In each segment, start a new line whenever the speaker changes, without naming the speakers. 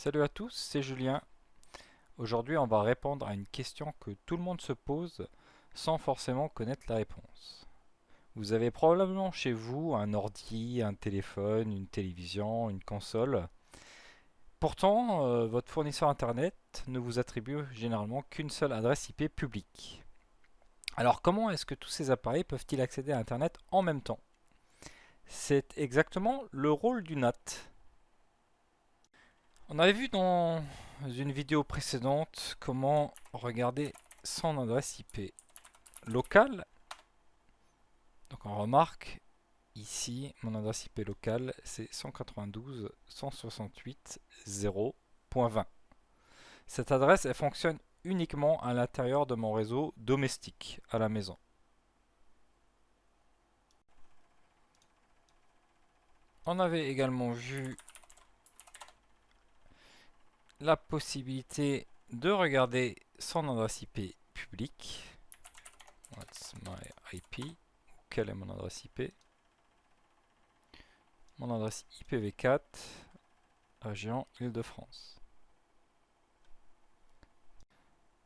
Salut à tous, c'est Julien. Aujourd'hui, on va répondre à une question que tout le monde se pose sans forcément connaître la réponse. Vous avez probablement chez vous un ordi, un téléphone, une télévision, une console. Pourtant, votre fournisseur internet ne vous attribue généralement qu'une seule adresse IP publique. Alors comment est-ce que tous ces appareils peuvent-ils accéder à internet en même temps? C'est exactement le rôle du NAT. On avait vu dans une vidéo précédente comment regarder son adresse IP locale. Donc on remarque ici mon adresse IP locale c'est 192.168.0.20. Cette adresse elle fonctionne uniquement à l'intérieur de mon réseau domestique à la maison. On avait également vu la possibilité de regarder son adresse IP publique. What's my IP? Quelle est mon adresse IP? Mon adresse IPv4, région Île-de-France.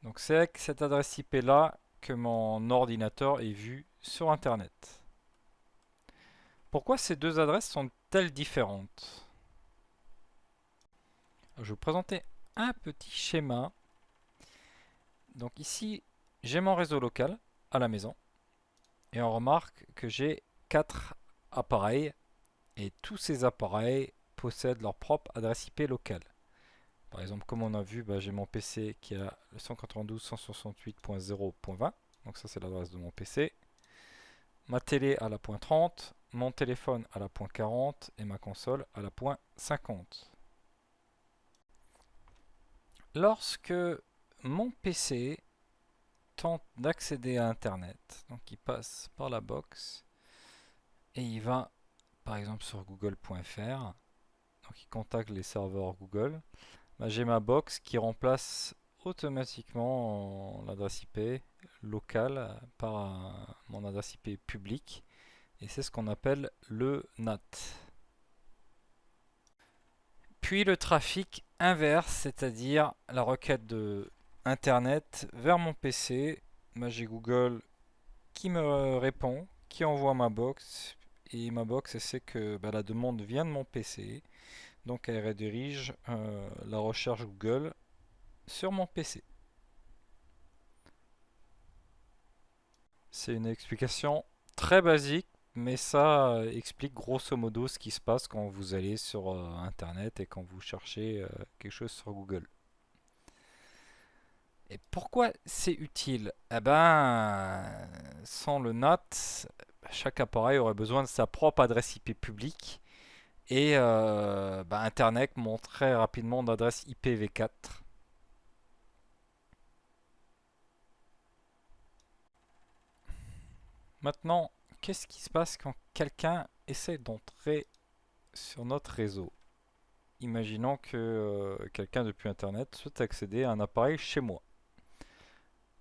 Donc c'est avec cette adresse IP là que mon ordinateur est vu sur Internet. Pourquoi ces deux adresses sont-elles différentes? Je vais vous présenter un petit schéma. Donc ici, j'ai mon réseau local à la maison. Et on remarque que j'ai 4 appareils. Et tous ces appareils possèdent leur propre adresse IP locale. Par exemple, comme on a vu, j'ai mon PC qui a le 192.168.0.20. Donc ça c'est l'adresse de mon PC. Ma télé à la pointe 30, mon téléphone à la pointe 40 et ma console à la pointe 50. Lorsque mon PC tente d'accéder à Internet, donc il passe par la box et il va par exemple sur google.fr, donc il contacte les serveurs Google. J'ai ma box qui remplace automatiquement l'adresse IP locale par mon adresse IP publique et c'est ce qu'on appelle le NAT. Puis le trafic inverse, c'est-à-dire la requête de Internet vers mon PC. J'ai Google qui me répond, qui envoie ma box et ma box elle sait que la demande vient de mon PC. Donc elle redirige la recherche Google sur mon PC. C'est une explication très basique, mais ça explique grosso modo ce qui se passe quand vous allez sur Internet et quand vous cherchez quelque chose sur Google. Et pourquoi c'est utile? Eh ben, sans le NAT, chaque appareil aurait besoin de sa propre adresse IP publique et Internet montrerait rapidement l'adresse IPv4. Maintenant, qu'est-ce qui se passe quand quelqu'un essaie d'entrer sur notre réseau? Imaginons que quelqu'un depuis Internet souhaite accéder à un appareil chez moi.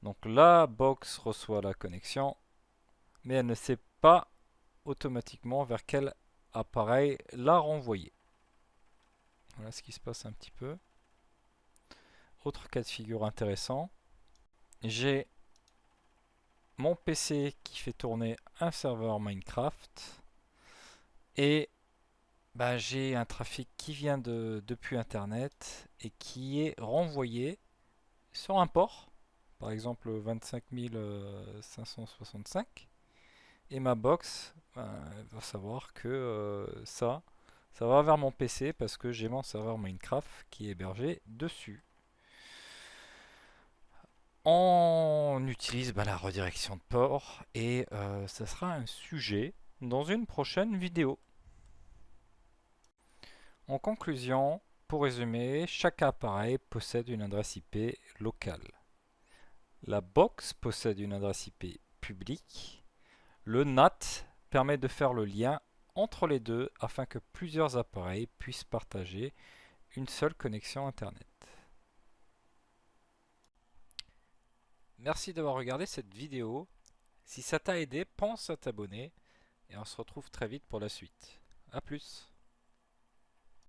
Donc la box reçoit la connexion, mais elle ne sait pas automatiquement vers quel appareil la renvoyer. Voilà ce qui se passe un petit peu. Autre cas de figure intéressant. J'ai mon PC qui fait tourner un serveur Minecraft et j'ai un trafic qui vient depuis Internet et qui est renvoyé sur un port, par exemple 25565, et ma box va savoir que ça va vers mon PC parce que j'ai mon serveur Minecraft qui est hébergé dessus. On utilise la redirection de port et ça sera un sujet dans une prochaine vidéo. En conclusion, pour résumer, chaque appareil possède une adresse IP locale. La box possède une adresse IP publique. Le NAT permet de faire le lien entre les deux afin que plusieurs appareils puissent partager une seule connexion Internet. Merci d'avoir regardé cette vidéo. Si ça t'a aidé, pense à t'abonner et on se retrouve très vite pour la suite. A plus.